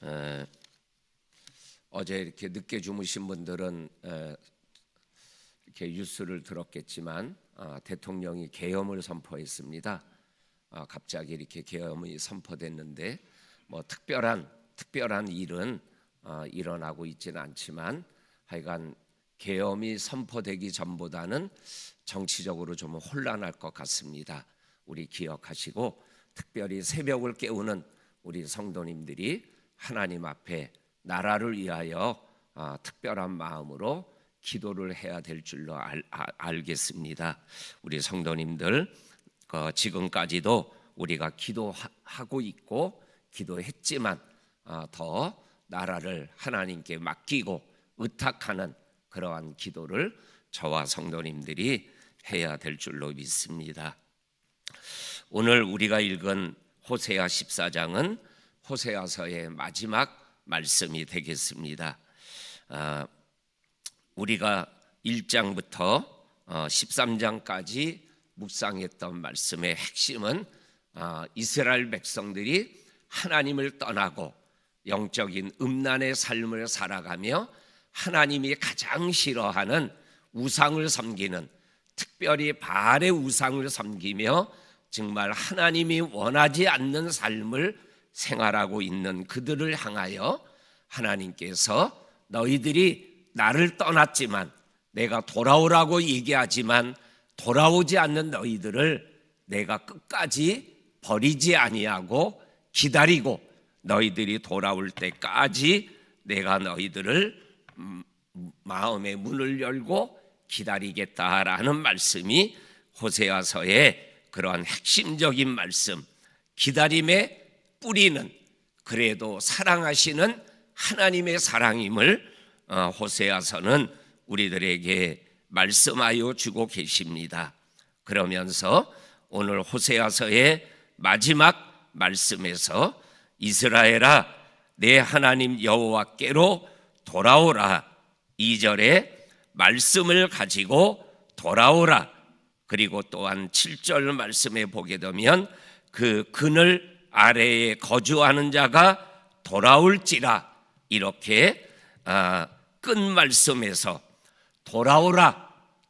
에, 어제 이렇게 늦게 주무신 분들은 이렇게 뉴스를 들었겠지만 대통령이 계엄을 선포했습니다. 갑자기 이렇게 계엄이 선포됐는데 뭐 특별한 일은 일어나고 있지는 않지만 하여간 계엄이 선포되기 전보다는 정치적으로 좀 혼란할 것 같습니다. 우리 기억하시고 특별히 새벽을 깨우는 우리 성도님들이 하나님 앞에 나라를 위하여 특별한 마음으로 기도를 해야 될 줄로 알겠습니다. 우리 성도님들 지금까지도 우리가 기도하고 있고 기도했지만 더 나라를 하나님께 맡기고 의탁하는 그러한 기도를 저와 성도님들이 해야 될 줄로 믿습니다. 오늘 우리가 읽은 호세아 14장은 호세아서의 마지막 말씀이 되겠습니다. 우리가 1장부터 13장까지 묵상했던 말씀의 핵심은 이스라엘 백성들이 하나님을 떠나고 영적인 음란의 삶을 살아가며 하나님이 가장 싫어하는 우상을 섬기는, 특별히 바알의 우상을 섬기며 정말 하나님이 원하지 않는 삶을 생활하고 있는 그들을 향하여 하나님께서 너희들이 나를 떠났지만, 내가 돌아오라고 얘기하지만 돌아오지 않는 너희들을 내가 끝까지 버리지 아니하고 기다리고 너희들이 돌아올 때까지 내가 너희들을 마음의 문을 열고 기다리겠다라는 말씀이 호세아서의 그러한 핵심적인 말씀, 기다림의 뿌리는 그래도 사랑하시는 하나님의 사랑임을 호세아서는 우리들에게 말씀하여 주고 계십니다. 그러면서 오늘 호세아서의 마지막 말씀에서 이스라엘아 내 하나님 여호와께로 돌아오라, 2절에 말씀을 가지고 돌아오라, 그리고 또한 7절 말씀에 보게 되면 그 그늘 아래에 거주하는 자가 돌아올지라, 이렇게 끝 말씀에서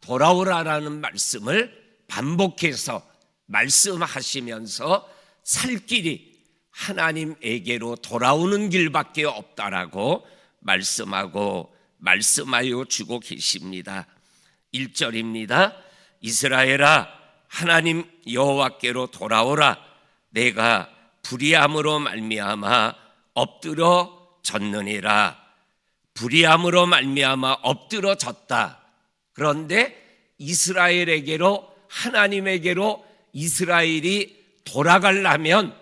돌아오라라는 말씀을 반복해서 말씀하시면서 살 길이 하나님에게로 돌아오는 길밖에 없다라고 말씀하여 주고 계십니다. 1절입니다. 이스라엘아 하나님 여호와께로 돌아오라, 내가 불의함으로 말미암아 엎드려 졌느니라. 불의함으로 말미암아 엎드려 졌다. 그런데 이스라엘에게로, 하나님에게로 이스라엘이 돌아가려면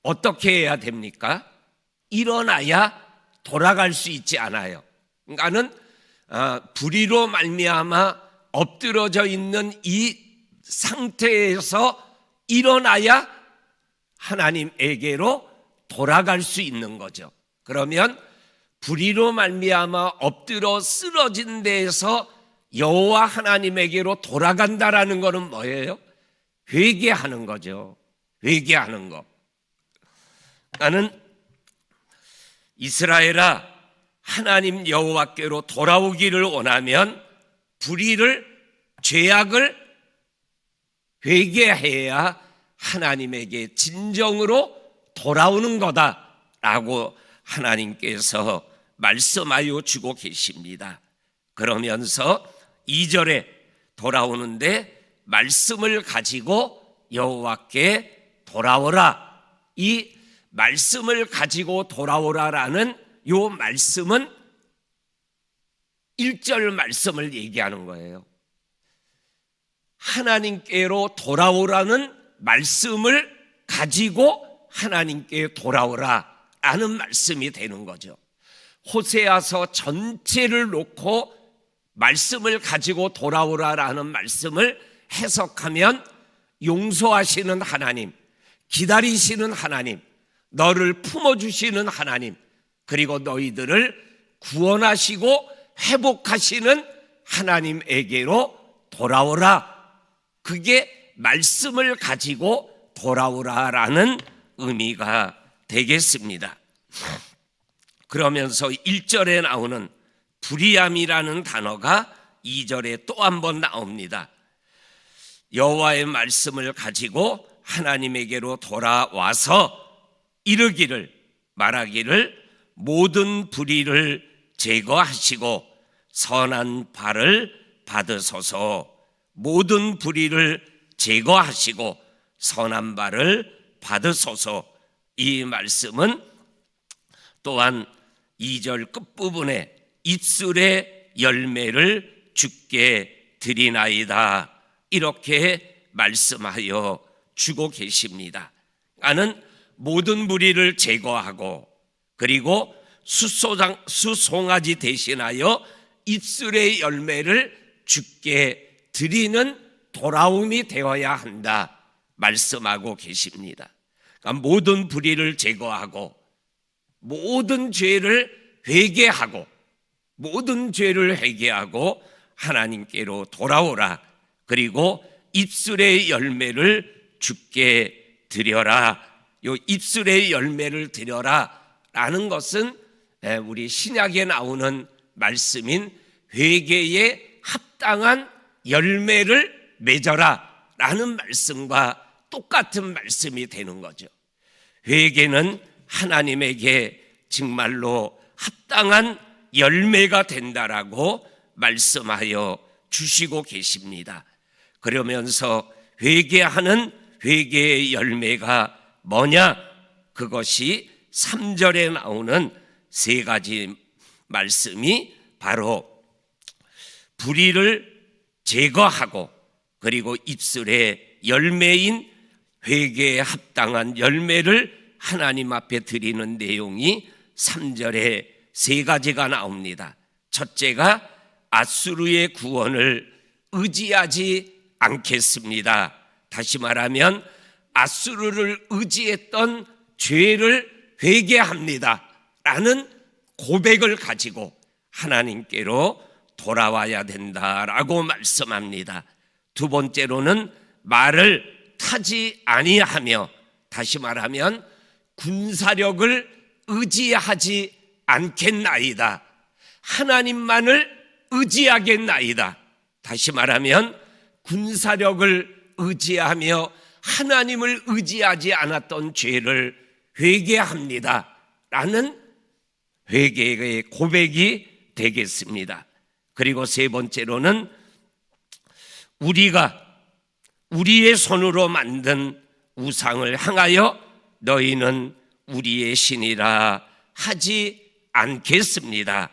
어떻게 해야 됩니까? 일어나야 돌아갈 수 있지 않아요. 그러니까는 불의로 말미암아 엎드러져 있는 이 상태에서 일어나야 하나님에게로 돌아갈 수 있는 거죠. 그러면 불의로 말미암아 엎드려 쓰러진 데에서 여호와 하나님에게로 돌아간다라는 것은 뭐예요? 회개하는 거죠. 회개하는 거. 나는 이스라엘아 하나님 여호와께로 돌아오기를 원하면 불의를, 죄악을 회개해야 하나님에게 진정으로 돌아오는 거다라고 하나님께서 말씀하여 주고 계십니다. 그러면서 2절에 돌아오는데 말씀을 가지고 여호와께 돌아오라, 이 말씀을 가지고 돌아오라라는 이 말씀은 1절 말씀을 얘기하는 거예요. 하나님께로 돌아오라는 말씀을 가지고 하나님께 돌아오라라는 말씀이 되는 거죠. 호세아서 전체를 놓고 말씀을 가지고 돌아오라라는 말씀을 해석하면 용서하시는 하나님, 기다리시는 하나님, 너를 품어주시는 하나님, 그리고 너희들을 구원하시고 회복하시는 하나님에게로 돌아오라, 그게 말씀을 가지고 돌아오라라는 의미가 되겠습니다. 그러면서 1절에 나오는 불의함이라는 단어가 2절에 또 한 번 나옵니다. 여호와의 말씀을 가지고 하나님에게로 돌아와서 말하기를 모든 불의를 제거하시고 선한 발을 받으소서. 모든 불의를 제거하시고 선한 발을 받으소서. 이 말씀은 또한 2절 끝부분에 입술의 열매를 주께 드리나이다, 이렇게 말씀하여 주고 계십니다. 나는 모든 불의를 제거하고 그리고 수송아지 대신하여 입술의 열매를 주께 드리는 돌아옴이 되어야 한다 말씀하고 계십니다. 그러니까 모든 불의를 제거하고 모든 죄를 회개하고 하나님께로 돌아오라. 그리고 입술의 열매를 주께 드려라. 요 입술의 열매를 드려라 라는 것은 우리 신약에 나오는 말씀인 회개에 합당한 열매를 맺어라 라는 말씀과 똑같은 말씀이 되는 거죠. 회개는 하나님에게 정말로 합당한 열매가 된다라고 말씀하여 주시고 계십니다. 그러면서 회개하는 회개의 열매가 뭐냐? 그것이 3절에 나오는 세 가지 말씀이 바로 불의를 제거하고 그리고 입술의 열매인 회개에 합당한 열매를 하나님 앞에 드리는 내용이 3절에 세 가지가 나옵니다. 첫째가 앗수르의 구원을 의지하지 않겠습니다. 다시 말하면 앗수르를 의지했던 죄를 회개합니다 라는 고백을 가지고 하나님께로 돌아와야 된다라고 말씀합니다. 두 번째로는 말을 타지 아니하며, 다시 말하면 군사력을 의지하지 않겠나이다, 하나님만을 의지하겠나이다. 다시 말하면 군사력을 의지하며 하나님을 의지하지 않았던 죄를 회개합니다 라는 회개의 고백이 되겠습니다. 그리고 세 번째로는 우리가 우리의 손으로 만든 우상을 향하여 너희는 우리의 신이라 하지 않겠습니다.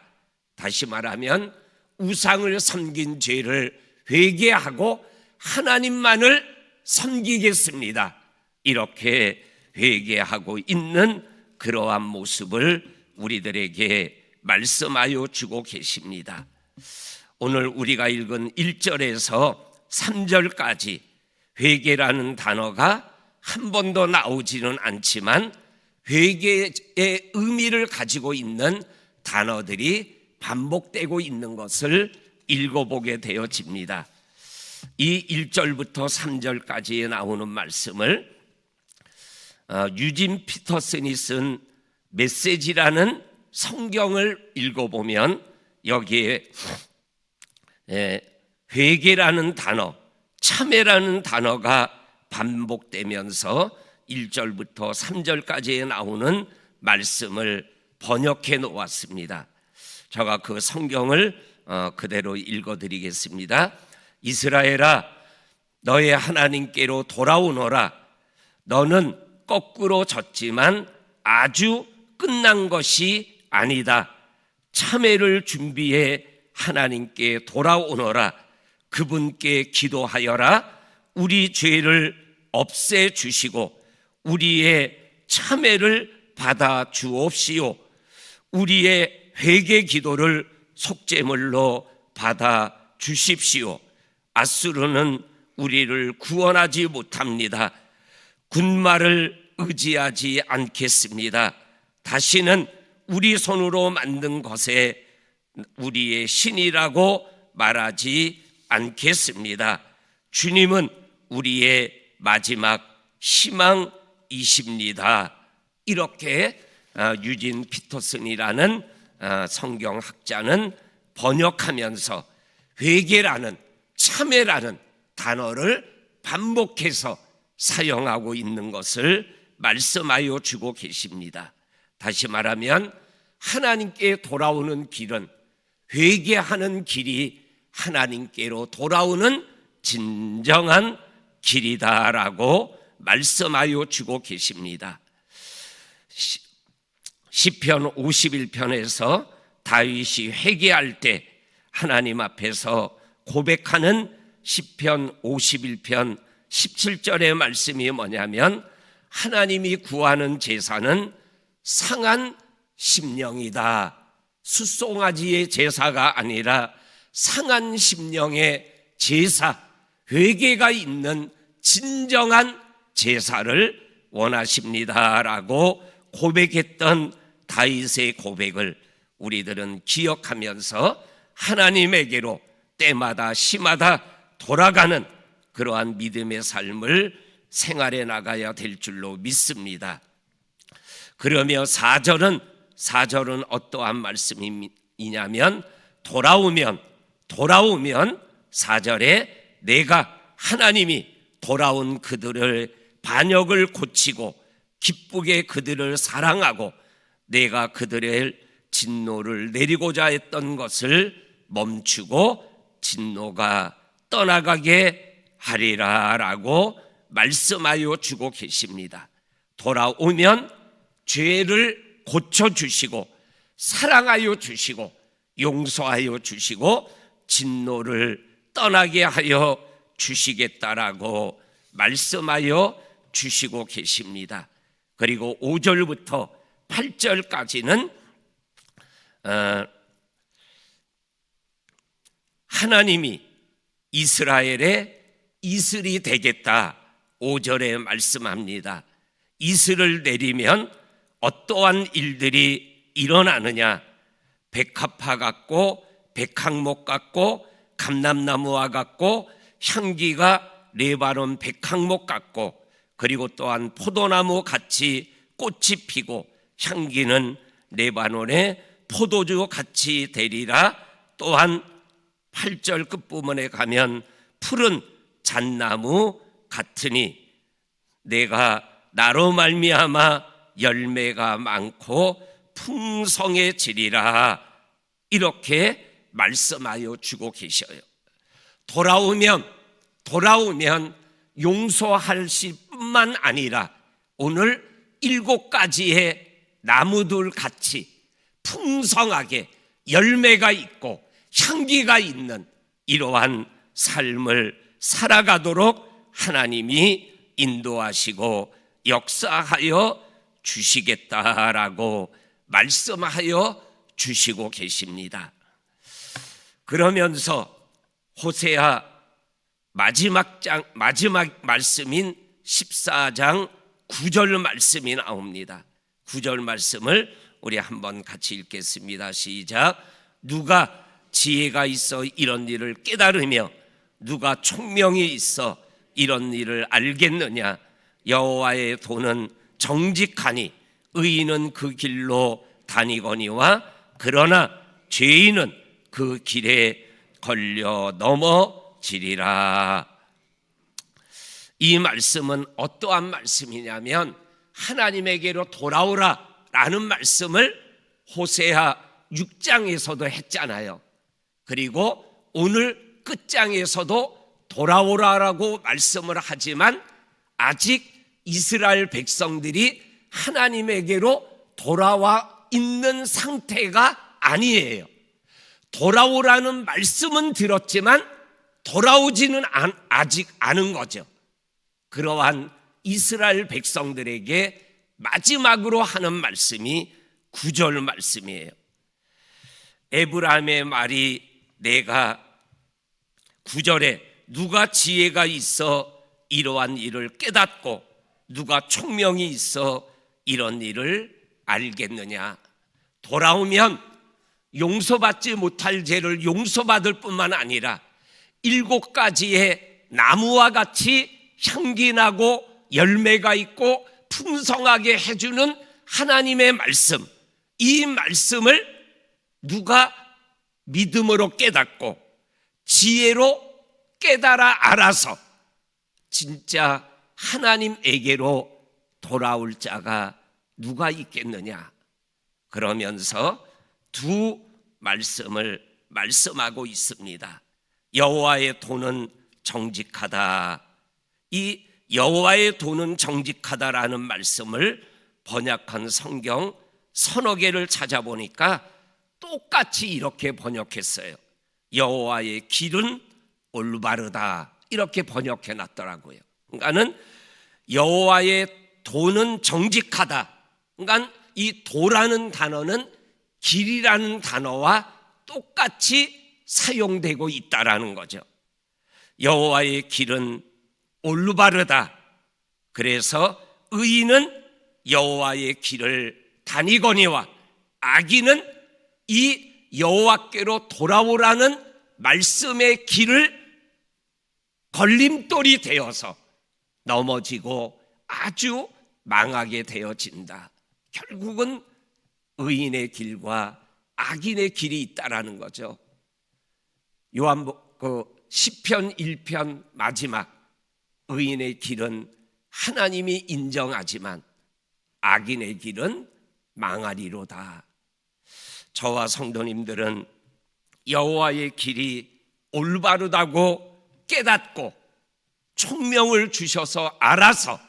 다시 말하면 우상을 섬긴 죄를 회개하고 하나님만을 섬기겠습니다, 이렇게 회개하고 있는 그러한 모습을 우리들에게 말씀하여 주고 계십니다. 오늘 우리가 읽은 1절에서 3절까지 회개라는 단어가 한 번도 나오지는 않지만 회개의 의미를 가지고 있는 단어들이 반복되고 있는 것을 읽어보게 되어집니다. 이 1절부터 3절까지에 나오는 말씀을 유진 피터슨이 쓴 메시지라는 성경을 읽어보면 여기에 회개라는 단어, 참회라는 단어가 반복되면서 1절부터 3절까지에 나오는 말씀을 번역해 놓았습니다. 제가 그 성경을 그대로 읽어드리겠습니다. 이스라엘아, 너의 하나님께로 돌아오너라. 너는 거꾸로 졌지만 아주 끝난 것이 아니다. 참회를 준비해 하나님께 돌아오너라. 그분께 기도하여라. 우리 죄를 없애 주시고 우리의 참회를 받아 주옵시오. 우리의 회개 기도를 속죄물로 받아 주십시오. 앗수르는 우리를 구원하지 못합니다. 군말을 의지하지 않겠습니다. 다시는 우리 손으로 만든 것에 우리의 신이라고 말하지 않겠습니다. 주님은 우리의 마지막 희망이십니다. 이렇게 유진 피터슨이라는 성경학자는 번역하면서 회개라는, 참회라는 단어를 반복해서 사용하고 있는 것을 말씀하여 주고 계십니다. 다시 말하면 하나님께 돌아오는 길은, 회개하는 길이 하나님께로 돌아오는 진정한 길이다라고 말씀하여 주고 계십니다. 시편 51편에서 다윗이 회개할 때 하나님 앞에서 고백하는 시편 51편 17절의 말씀이 뭐냐면, 하나님이 구하는 제사는 상한 심령이다. 숫송아지의 제사가 아니라 상한 심령의 제사, 회개가 있는 진정한 제사를 원하십니다라고 고백했던 다윗의 고백을 우리들은 기억하면서 하나님에게로 때마다 시마다 돌아가는 그러한 믿음의 삶을 생활해 나가야 될 줄로 믿습니다. 그러며 4절은 어떠한 말씀이냐면, 돌아오면 4절에 내가, 하나님이 돌아온 그들을 반역을 고치고 기쁘게 그들을 사랑하고 내가 그들의 진노를 내리고자 했던 것을 멈추고 진노가 떠나가게 하리라라고 말씀하여 주고 계십니다. 돌아오면 죄를 고쳐주시고 사랑하여 주시고 용서하여 주시고 진노를 떠나게 하여 주시겠다라고 말씀하여 주시고 계십니다. 그리고 5절부터 8절까지는 하나님이 이스라엘의 이슬이 되겠다 5절에 말씀합니다. 이슬을 내리면 어떠한 일들이 일어나느냐, 백합화 같고 백항목 같고 감람나무와 같고 향기가 레바논 백항목 같고, 그리고 또한 포도나무 같이 꽃이 피고 향기는 레바논의 포도주 같이 되리라. 또한 8절 끝부분에 가면 푸른 잣나무 같으니 내가 나로 말미암아 열매가 많고 풍성해지리라. 이렇게 말씀하여 주고 계셔요. 돌아오면 용서할 뿐만 아니라 오늘 7가지의 나무들 같이 풍성하게 열매가 있고 향기가 있는 이러한 삶을 살아가도록 하나님이 인도하시고 역사하여 주시겠다라고 말씀하여 주시고 계십니다. 그러면서 호세아 마지막 말씀인 14장 9절 말씀이 나옵니다. 9절 말씀을 우리 한번 같이 읽겠습니다. 시작. 누가 지혜가 있어 이런 일을 깨달으며 누가 총명이 있어 이런 일을 알겠느냐. 여호와의 도는 정직하니 의인은 그 길로 다니거니와 그러나 죄인은 그 길에 걸려 넘어지리라. 이 말씀은 어떠한 말씀이냐면 하나님에게로 돌아오라 라는 말씀을 호세아 6장에서도 했잖아요. 그리고 오늘 끝장에서도 돌아오라라고 말씀을 하지만 아직 이스라엘 백성들이 하나님에게로 돌아와 있는 상태가 아니에요. 돌아오라는 말씀은 들었지만 돌아오지는 아직 않은 거죠. 그러한 이스라엘 백성들에게 마지막으로 하는 말씀이 9절 말씀이에요. 에브라임의 말이 내가 9절에 누가 지혜가 있어 이러한 일을 깨닫고 누가 총명이 있어 이런 일을 알겠느냐. 돌아오면 용서받지 못할 죄를 용서받을 뿐만 아니라 7가지의 나무와 같이 향기나고 열매가 있고 풍성하게 해주는 하나님의 말씀, 이 말씀을 누가 믿음으로 깨닫고 지혜로 깨달아 알아서 진짜 하나님에게로 돌아올 자가 누가 있겠느냐. 그러면서 두 말씀을 말씀하고 있습니다. 여호와의 도는 정직하다. 이 여호와의 도는 정직하다라는 말씀을 번역한 성경 서너 개를 찾아보니까 똑같이 이렇게 번역했어요. 여호와의 길은 올바르다, 이렇게 번역해 놨더라고요. 그러니까는 여호와의 도는 정직하다. 그러니까 이 도라는 단어는 길이라는 단어와 똑같이 사용되고 있다라는 거죠. 여호와의 길은 올바르다. 그래서 의인은 여호와의 길을 다니거니와 악인은 이 여호와께로 돌아오라는 말씀의 길을 걸림돌이 되어서 넘어지고 아주 망하게 되어진다. 결국은 의인의 길과 악인의 길이 있다라는 거죠. 시편 1편 마지막, 의인의 길은 하나님이 인정하지만 악인의 길은 망하리로다. 저와 성도님들은 여호와의 길이 올바르다고 깨닫고 총명을 주셔서 알아서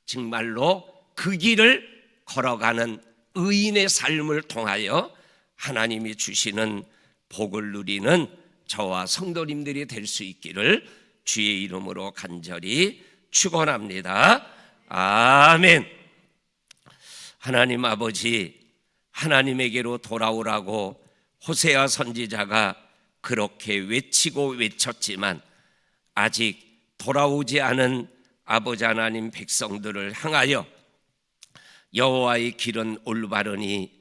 정말로 그 길을 걸어가는 의인의 삶을 통하여 하나님이 주시는 복을 누리는 저와 성도님들이 될 수 있기를 주의 이름으로 간절히 축원합니다. 아멘. 하나님 아버지, 하나님에게로 돌아오라고 호세아 선지자가 그렇게 외치고 외쳤지만 아직 돌아오지 않은 아버지 하나님 백성들을 향하여 여호와의 길은 올바르니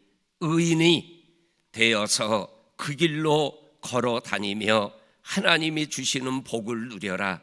의인이 되어서 그 길로 걸어 다니며 하나님이 주시는 복을 누려라.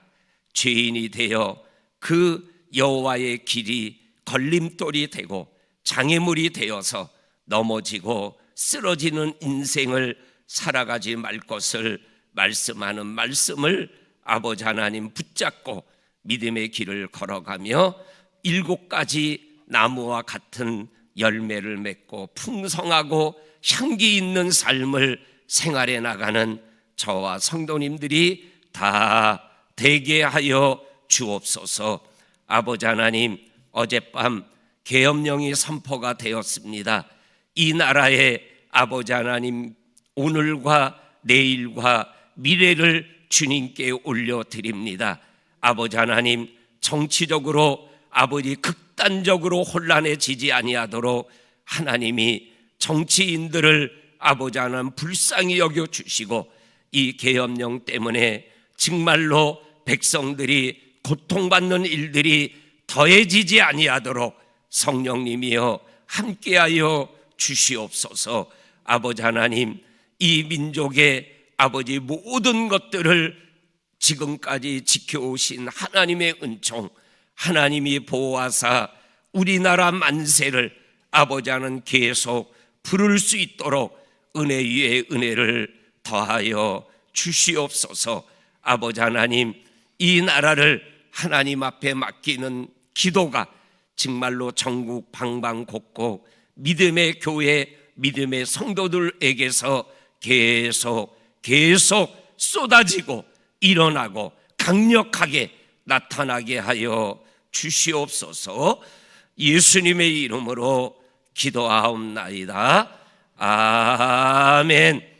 죄인이 되어 그 여호와의 길이 걸림돌이 되고 장애물이 되어서 넘어지고 쓰러지는 인생을 살아가지 말 것을 말씀하는 말씀을 아버지 하나님 붙잡고 믿음의 길을 걸어가며 7가지 나무와 같은 열매를 맺고 풍성하고 향기 있는 삶을 생활해 나가는 저와 성도님들이 다 되게 하여 주옵소서. 아버지 하나님, 어젯밤 계엄령이 선포가 되었습니다. 이 나라의 아버지 하나님, 오늘과 내일과 미래를 주님께 올려드립니다. 아버지 하나님, 정치적으로 아버지 극단적으로 혼란해지지 아니하도록 하나님이 정치인들을 아버지 하나님 불쌍히 여겨주시고 이 계엄령 때문에 정말로 백성들이 고통받는 일들이 더해지지 아니하도록 성령님이여 함께하여 주시옵소서. 아버지 하나님, 이 민족의 아버지 모든 것들을 지금까지 지켜오신 하나님의 은총, 하나님이 보호하사 우리나라 만세를 아버지 하나님 계속 부를 수 있도록 은혜 위에 은혜를 더하여 주시옵소서. 아버지 하나님, 이 나라를 하나님 앞에 맡기는 기도가 정말로 전국 방방곡곡 믿음의 교회, 믿음의 성도들에게서 계속 쏟아지고 일어나고 강력하게 나타나게 하여 주시옵소서. 예수님의 이름으로 기도하옵나이다. 아멘.